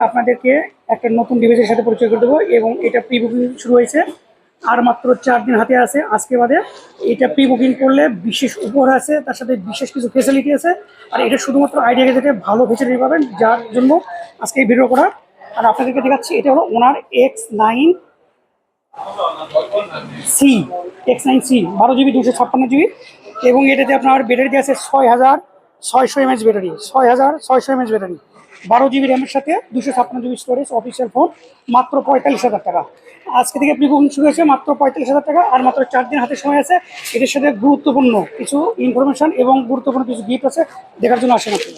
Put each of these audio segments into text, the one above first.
আপনাদেরকে একটা নতুন ডিভাইসের সাথে পরিচয় করে দেবো এবং এটা প্রি বুকিং শুরু হয়েছে। আর মাত্র 4 দিন হাতে আছে আজকে বাদে। এটা প্রি বুকিং করলে বিশেষ উপহার আছে, তার সাথে বিশেষ কিছু ফেসিলিটি আছে। আর এটা শুধুমাত্র আইডিয়া গেজেটে ভালো ফেসিলিটি পাবেন, যার জন্য আজকে এই ভিডিও করা। আর আপনাদেরকে দেখাচ্ছি, এটা হলো ওনার X9C। X9C 12 GB 256 GB এবং এটাতে আপনার ব্যাটারি আছে 6600 mAh battery, 6600 mAh battery, 12 GB র্যামের সাথে 256 GB স্টোরেজ, অফিসিয়াল ফোন, মাত্র 45,000 টাকা। আজকে থেকে প্রি বুকিং শুরু হয়েছে, মাত্র 45,000 টাকা। আর মাত্র 4 দিন হাতে সময় আছে। এটার সাথে গুরুত্বপূর্ণ কিছু ইনফরমেশন এবং গুরুত্বপূর্ণ কিছু গিফট আছে, দেখার জন্য আসেন আপনি।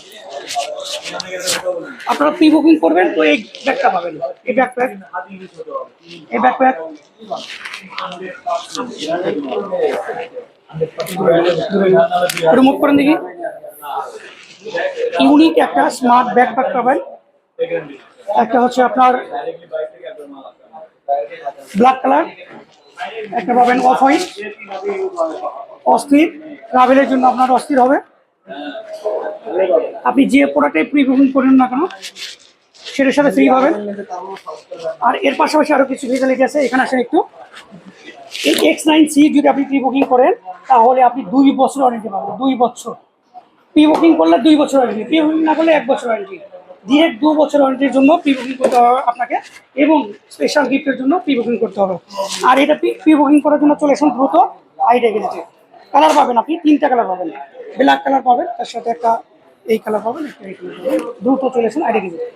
আপনারা প্রি বুকিং করবেন তো এই ব্যাগটা পাবেন, এই ব্যাকপ্যাক, এই ব্যাকপ্যাক রিমুভ করেন দেখি। ইউনিক একটা স্মার্ট ব্যাকপ্যাক পাবেন। একটা হচ্ছে আপনার ব্ল্যাক কালার, একটা পাবেন অফ হোয়াইট। অস্থির ট্রাভেলের জন্য আপনার অস্থির হবে। আপনি যে প্রোডাক্টে প্রি বুকিং করেন না কেন সেটার সাথে ফ্রি পাবেন। আর এর পাশাপাশি আরো কিছু ফেসিলিটি আছে, এখানে আসেন একটু। এই X9C যদি আপনি প্রি বুকিং করেন তাহলে আপনি 2 বছর ওয়ারেন্টি পাবেন। 2 বছর প্রি বুকিং করলে 2 বছর ওয়ারেন্টি, প্রি বুকিং না করলে 1 বছর ওয়ারেন্টি। ডিরেক্ট 2 বছর ওয়ারেন্টির জন্য প্রি বুকিং করতে হবে আপনাকে, এবং স্পেশাল গিফটের জন্য প্রি বুকিং করতে হবে। আর এটা প্রি বুকিং করার জন্য চলে আসুন দ্রুত আইডিয়া গেজেটে। কালার পাবেন আপনি 3টা কালার পাবেন, ব্ল্যাক কালার পাবেন, তার সাথে একটা এই কালার পাবেন, একটা এই কালার পাবেন। দ্রুত চলে আসুন আইডিয়া গেজেটে।